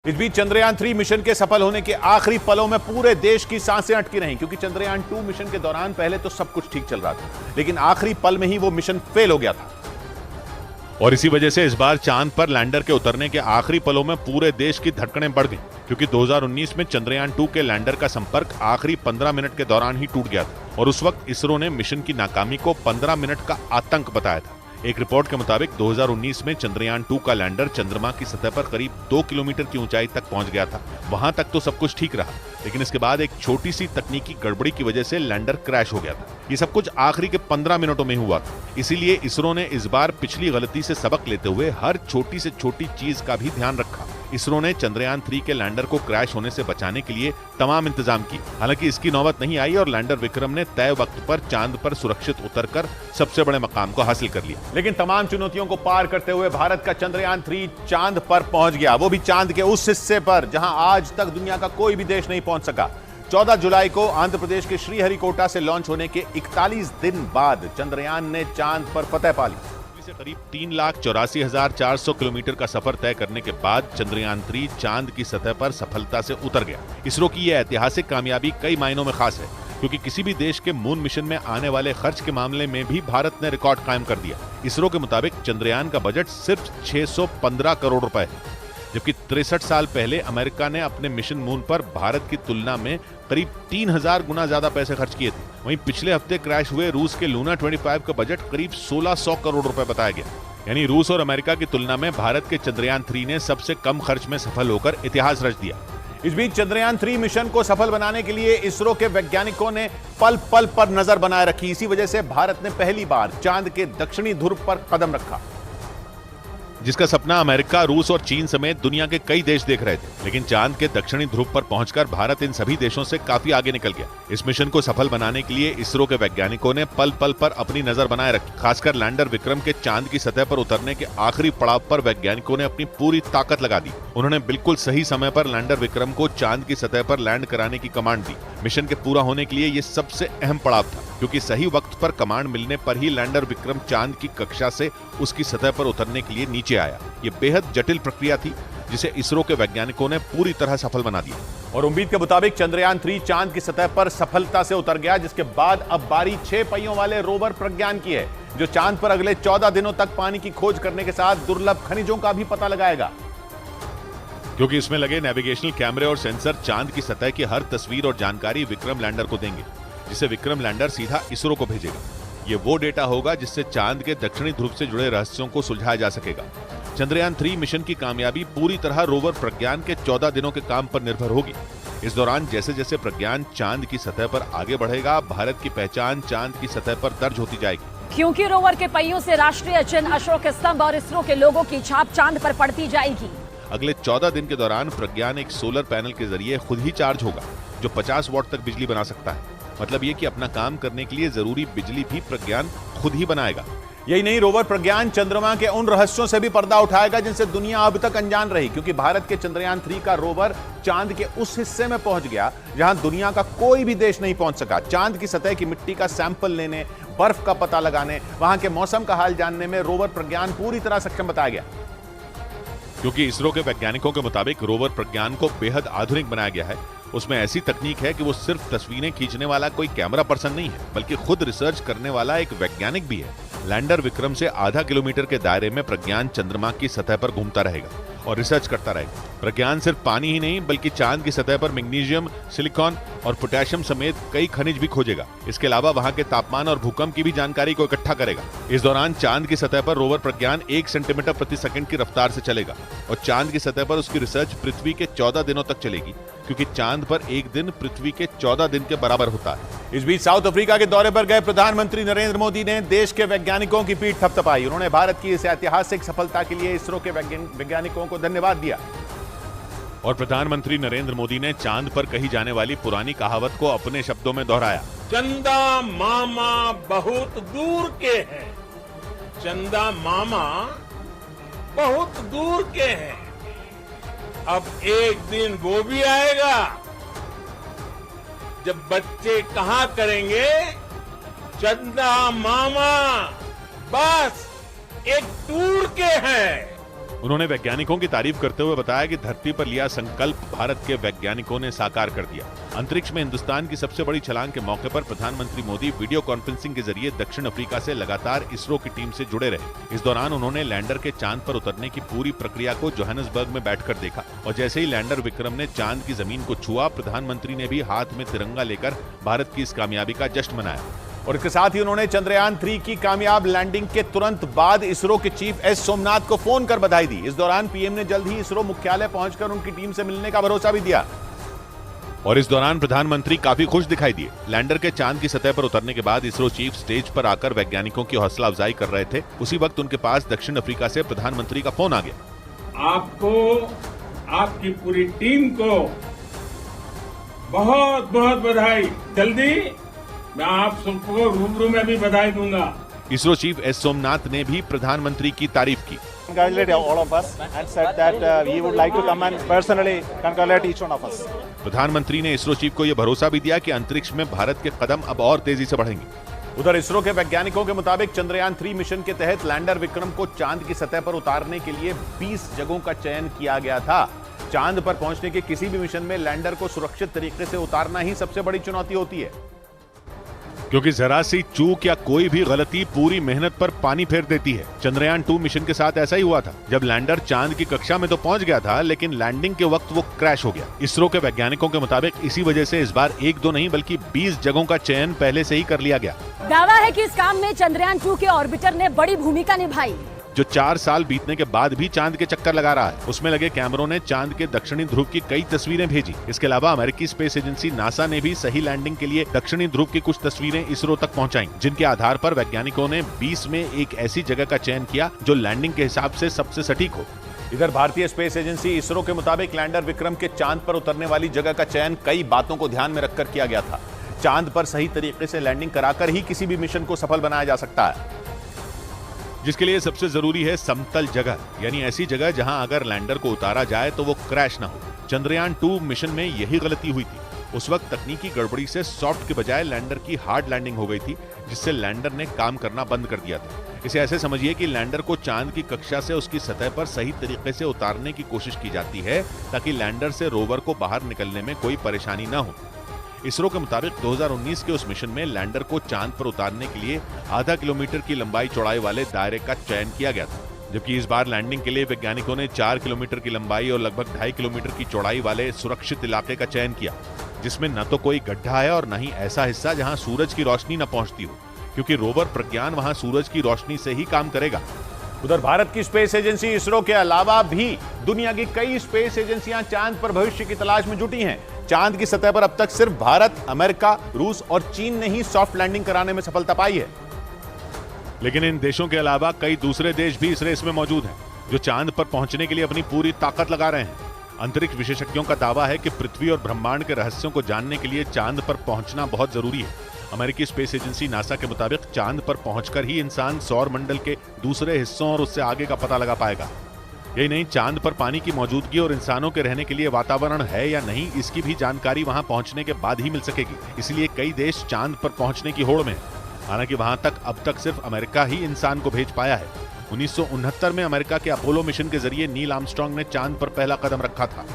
इस बीच चंद्रयान 3 मिशन के सफल होने के आखिरी पलों में पूरे देश की सांसें अटकी रहीं, क्योंकि चंद्रयान 2 मिशन के दौरान पहले तो सब कुछ ठीक चल रहा था, लेकिन आखिरी पल में ही वो मिशन फेल हो गया था। और इसी वजह से इस बार चांद पर लैंडर के उतरने के आखिरी पलों में पूरे देश की धड़कनें बढ़ गईं, क्योंकि 2019 में चंद्रयान 2 के लैंडर का संपर्क आखिरी 15 मिनट के दौरान ही टूट गया था और उस वक्त इसरो ने मिशन की नाकामी को 15 मिनट का आतंक बताया था। एक रिपोर्ट के मुताबिक 2019 में चंद्रयान 2 का लैंडर चंद्रमा की सतह पर करीब 2 किलोमीटर की ऊंचाई तक पहुंच गया था। वहां तक तो सब कुछ ठीक रहा, लेकिन इसके बाद एक छोटी सी तकनीकी गड़बड़ी की वजह से लैंडर क्रैश हो गया था। ये सब कुछ आखिरी के 15 मिनटों में हुआ था। इसीलिए इसरो ने इस बार पिछली गलती से सबक लेते हुए हर छोटी से छोटी चीज का भी ध्यान रखा। इसरो ने चंद्रयान 3 के लैंडर को क्रैश होने से बचाने के लिए तमाम इंतजाम किए। हालांकि इसकी नौबत नहीं आई और लैंडर विक्रम ने तय वक्त पर चांद पर सुरक्षित उतरकर सबसे बड़े मकाम को हासिल कर लिया। लेकिन तमाम चुनौतियों को पार करते हुए भारत का चंद्रयान 3 चांद पर पहुंच गया, वो भी चांद के उस हिस्से पर जहां आज तक दुनिया का कोई भी देश नहीं पहुंच सका। 14 जुलाई को आंध्र प्रदेश के श्रीहरिकोटा से लॉन्च होने के 41 दिन बाद चंद्रयान ने चांद पर फतह पा ली। से करीब 3,84,400 किलोमीटर का सफर तय करने के बाद चंद्रयान 3 चांद की सतह पर सफलता से उतर गया। इसरो की यह ऐतिहासिक कामयाबी कई मायनों में खास है, क्योंकि किसी भी देश के मून मिशन में आने वाले खर्च के मामले में भी भारत ने रिकॉर्ड कायम कर दिया। इसरो के मुताबिक चंद्रयान का बजट सिर्फ 615 करोड़ रुपए है, जबकि 63 साल पहले अमेरिका ने अपने मिशन मून पर भारत की तुलना में करीब 3000 गुना ज्यादा पैसे खर्च किए थे। वहीं पिछले हफ्ते क्रैश हुए रूस के लूना 25 का बजट करीब 1600 करोड़ रुपए बताया गया। यानी रूस और अमेरिका की तुलना में भारत के चंद्रयान 3 ने सबसे कम खर्च में सफल होकर इतिहास रच दिया। इस बीच चंद्रयान 3 मिशन को सफल बनाने के लिए इसरो के वैज्ञानिकों ने पल पल पर नजर बनाए रखी। इसी वजह से भारत ने पहली बार चांद के दक्षिणी ध्रुव पर कदम रखा, जिसका सपना अमेरिका, रूस और चीन समेत दुनिया के कई देश देख रहे थे। लेकिन चांद के दक्षिणी ध्रुव पर पहुंचकर भारत इन सभी देशों से काफी आगे निकल गया। इस मिशन को सफल बनाने के लिए इसरो के वैज्ञानिकों ने पल पल पर अपनी नजर बनाए रखी। खासकर लैंडर विक्रम के चांद की सतह पर उतरने के आखिरी पड़ाव पर वैज्ञानिकों ने अपनी पूरी ताकत लगा दी। उन्होंने बिल्कुल सही समय पर लैंडर विक्रम को चांद की सतह पर लैंड कराने की कमांड दी। मिशन के पूरा होने के लिए ये सबसे अहम पड़ाव था, क्योंकि सही वक्त पर कमांड मिलने पर ही लैंडर विक्रम चांद की कक्षा से उसकी सतह पर उतरने के लिए नीचे आया। ये बेहद जटिल प्रक्रिया थी, जिसे इसरो के वैज्ञानिकों ने पूरी तरह सफल बना दिया। और उम्मीद के मुताबिक चंद्रयान 3 चांद की सतह पर सफलता से उतर गया, जिसके बाद अब बारी 6 पहियों वाले रोवर प्रज्ञान की है, जो चांद पर अगले 14 दिनों तक पानी की खोज करने के साथ दुर्लभ खनिजों का भी पता लगाएगा। क्योंकि इसमें लगे नेविगेशनल कैमरे और सेंसर चांद की सतह की हर तस्वीर और जानकारी विक्रम लैंडर को देंगे, जिसे विक्रम लैंडर सीधा इसरो को भेजेगा। ये वो डेटा होगा जिससे चांद के दक्षिणी ध्रुव से जुड़े रहस्यों को सुलझाया जा सकेगा। चंद्रयान 3 मिशन की कामयाबी पूरी तरह रोवर प्रज्ञान के 14 दिनों के काम पर निर्भर होगी। इस दौरान जैसे जैसे प्रज्ञान चांद की सतह पर आगे बढ़ेगा, भारत की पहचान चांद की सतह पर दर्ज होती जाएगी। क्योंकि रोवर के पहियों से राष्ट्रीय चिन्ह, अशोक स्तंभ और इसरो के लोगों की छाप चांद पर पड़ती जाएगी। अगले 14 दिन के दौरान प्रज्ञान एक सोलर पैनल के जरिए खुद ही चार्ज होगा, जो 50 वॉट तक बिजली बना सकता है। मतलब ये कि अपना काम करने के लिए जरूरी बिजली भी प्रज्ञान खुद ही बनाएगा। यही नहीं, रोवर प्रज्ञान चंद्रमा के उन रहस्यों से भी पर्दा उठाएगा जिनसे दुनिया अब तक अनजान रही, क्योंकि भारत के चंद्रयान 3 का रोवर चांद के उस हिस्से में पहुंच गया जहां दुनिया का कोई भी देश नहीं पहुंच सका। चांद की सतह की मिट्टी का सैंपल लेने, बर्फ का पता लगाने, वहां के मौसम का हाल जानने में रोवर प्रज्ञान पूरी तरह सक्षम बताया गया। क्योंकि इसरो के वैज्ञानिकों के मुताबिक रोवर प्रज्ञान को बेहद आधुनिक बनाया गया है। उसमें ऐसी तकनीक है कि वो सिर्फ तस्वीरें खींचने वाला कोई कैमरा पर्सन नहीं है, बल्कि खुद रिसर्च करने वाला एक वैज्ञानिक भी है। लैंडर विक्रम से आधा किलोमीटर के दायरे में प्रज्ञान चंद्रमा की सतह पर घूमता रहेगा और रिसर्च करता रहेगा। प्रज्ञान सिर्फ पानी ही नहीं, बल्कि चांद की सतह पर मैग्नीशियम, सिलिकॉन और पोटेशियम समेत कई खनिज भी खोजेगा। इसके अलावा वहां के तापमान और भूकंप की भी जानकारी को इकट्ठा करेगा। इस दौरान चांद की सतह पर रोवर प्रज्ञान 1 सेंटीमीटर प्रति सेकंड की रफ्तार से चलेगा और चांद की सतह पर उसकी रिसर्च पृथ्वी के 14 दिनों तक चलेगी, क्योंकि चांद पर एक दिन पृथ्वी के 14 दिन के बराबर होता है। इस बीच साउथ अफ्रीका के दौरे पर गए प्रधानमंत्री नरेंद्र मोदी ने देश के वैज्ञानिकों की पीठ थपथपाई। उन्होंने भारत की इस ऐतिहासिक सफलता के लिए इसरो के वैज्ञानिकों को धन्यवाद दिया। और प्रधानमंत्री नरेंद्र मोदी ने चांद पर कही जाने वाली पुरानी कहावत को अपने शब्दों में दोहराया। चंदा मामा बहुत दूर के हैं, चंदा मामा बहुत दूर के हैं। अब एक दिन वो भी आएगा जब बच्चे कहा करेंगे, चंदा मामा बस एक टूर के हैं। उन्होंने वैज्ञानिकों की तारीफ करते हुए बताया कि धरती पर लिया संकल्प भारत के वैज्ञानिकों ने साकार कर दिया। अंतरिक्ष में हिंदुस्तान की सबसे बड़ी छलांग के मौके पर प्रधानमंत्री मोदी वीडियो कॉन्फ्रेंसिंग के जरिए दक्षिण अफ्रीका से लगातार इसरो की टीम से जुड़े रहे। इस दौरान उन्होंने लैंडर के चांद पर उतरने की पूरी प्रक्रिया को जोहानिसबर्ग में बैठकर देखा और जैसे ही लैंडर विक्रम ने चांद की जमीन को छुआ, प्रधानमंत्री ने भी हाथ में तिरंगा लेकर भारत की इस कामयाबी का जश्न मनाया। और इसके साथ ही उन्होंने चंद्रयान 3 की कामयाब लैंडिंग के तुरंत बाद इसरो के चीफ एस सोमनाथ को फोन कर बधाई दी। इस दौरान पीएम ने जल्द ही इसरो मुख्यालय पहुंचकर उनकी टीम से मिलने का भरोसा भी दिया। और इस दौरान प्रधानमंत्री काफी खुश दिखाई दिए। लैंडर के चांद की सतह पर उतरने के बाद इसरो चीफ स्टेज पर आकर वैज्ञानिकों की हौसला अफजाई कर रहे थे। उसी वक्त उनके पास दक्षिण अफ्रीका से प्रधानमंत्री का फोन आ गया। आपको, आपकी पूरी टीम को बहुत बहुत बधाई। जल्दी मैं आप सबको रूबरू में भी बधाई दूंगा। इसरो चीफ एस सोमनाथ ने भी प्रधानमंत्री की तारीफ की। Congratulate all of us and said that we would like to come and personally congratulate each one of us. प्रधानमंत्री ने इसरो चीफ को यह भरोसा भी दिया कि अंतरिक्ष में भारत के कदम अब और तेजी से बढ़ेंगे। उधर इसरो के वैज्ञानिकों के मुताबिक चंद्रयान 3 मिशन के तहत लैंडर विक्रम को चांद की सतह पर उतारने के लिए 20 जगहों का चयन किया गया था। चांद पर पहुंचने के किसी भी मिशन में लैंडर को सुरक्षित तरीके से उतारना ही सबसे बड़ी चुनौती होती है, क्योंकि जरा सी चूक या कोई भी गलती पूरी मेहनत पर पानी फेर देती है। चंद्रयान 2 मिशन के साथ ऐसा ही हुआ था, जब लैंडर चांद की कक्षा में तो पहुंच गया था, लेकिन लैंडिंग के वक्त वो क्रैश हो गया। इसरो के वैज्ञानिकों के मुताबिक इसी वजह से इस बार 1-2 नहीं बल्कि 20 जगहों का चयन पहले से ही कर लिया गया। दावा है कि इस काम में चंद्रयान 2 के ऑर्बिटर ने बड़ी भूमिका निभाई, जो 4 साल बीतने के बाद भी चांद के चक्कर लगा रहा है। उसमें लगे कैमरों ने चांद के दक्षिणी ध्रुव की कई तस्वीरें भेजी। इसके अलावा अमेरिकी स्पेस एजेंसी नासा ने भी सही लैंडिंग के लिए दक्षिणी ध्रुव की कुछ तस्वीरें इसरो तक पहुंचाई, जिनके आधार पर वैज्ञानिकों ने 20 में एक ऐसी जगह का चयन किया जो लैंडिंग के हिसाब से सबसे सटीक हो। इधर भारतीय स्पेस एजेंसी इसरो के मुताबिक लैंडर विक्रम के चांद पर उतरने वाली जगह का चयन कई बातों को ध्यान में रखकर किया गया था। चांद पर सही तरीके से लैंडिंग कराकर ही किसी भी मिशन को सफल बनाया जा सकता है, जिसके लिए सबसे जरूरी है समतल जगह, यानी ऐसी जगह जहां अगर लैंडर को उतारा जाए तो वो क्रैश ना हो। चंद्रयान 2 मिशन में यही गलती हुई थी। उस वक्त तकनीकी गड़बड़ी से सॉफ्ट के बजाय लैंडर की हार्ड लैंडिंग हो गई थी, जिससे लैंडर ने काम करना बंद कर दिया था। इसे ऐसे समझिए कि लैंडर को चांद की कक्षा से उसकी सतह पर सही तरीके से उतारने की कोशिश की जाती है, ताकि लैंडर से रोवर को बाहर निकलने में कोई परेशानी ना हो। इसरो के मुताबिक 2019 के उस मिशन में लैंडर को चांद पर उतारने के लिए आधा किलोमीटर की लंबाई चौड़ाई वाले दायरे का चयन किया गया था, जबकि इस बार लैंडिंग के लिए वैज्ञानिकों ने 4 किलोमीटर की लंबाई और लगभग 2.5 किलोमीटर की चौड़ाई वाले सुरक्षित इलाके का चयन किया, जिसमें न तो कोई गड्ढा है और न ही ऐसा हिस्सा जहां सूरज की रोशनी न पहुंचती हो, क्योंकि रोवर प्रज्ञान वहां सूरज की रोशनी से ही काम करेगा। उधर भारत की स्पेस एजेंसी इसरो के अलावा भी दुनिया की कई स्पेस एजेंसियां चांद पर भविष्य की तलाश में जुटी हैं। चांद की सतह पर अब तक सिर्फ भारत, अमेरिका, रूस और चीन ने ही सॉफ्ट लैंडिंग कराने में सफलता पाई है, लेकिन इन देशों के अलावा कई दूसरे देश भी इस रेस में मौजूद हैं, जो चांद पर पहुंचने के लिए अपनी पूरी ताकत लगा रहे हैं। अंतरिक्ष विशेषज्ञों का दावा है कि पृथ्वी और ब्रह्मांड के रहस्यों को जानने के लिए चांद पर पहुंचना बहुत जरूरी है। अमेरिकी स्पेस एजेंसी नासा के मुताबिक चांद पर पहुंचकर ही इंसान सौर मंडल के दूसरे हिस्सों और उससे आगे का पता लगा पाएगा। यही नहीं, चांद पर पानी की मौजूदगी और इंसानों के रहने के लिए वातावरण है या नहीं, इसकी भी जानकारी वहां पहुंचने के बाद ही मिल सकेगी। इसलिए कई देश चांद पर पहुंचने की होड़ में हैं। हालांकि वहां तक अब तक सिर्फ अमेरिका ही इंसान को भेज पाया है। 1969 में अमेरिका के अपोलो मिशन के जरिए नील आर्मस्ट्रांग ने चांद पर पहला कदम रखा था।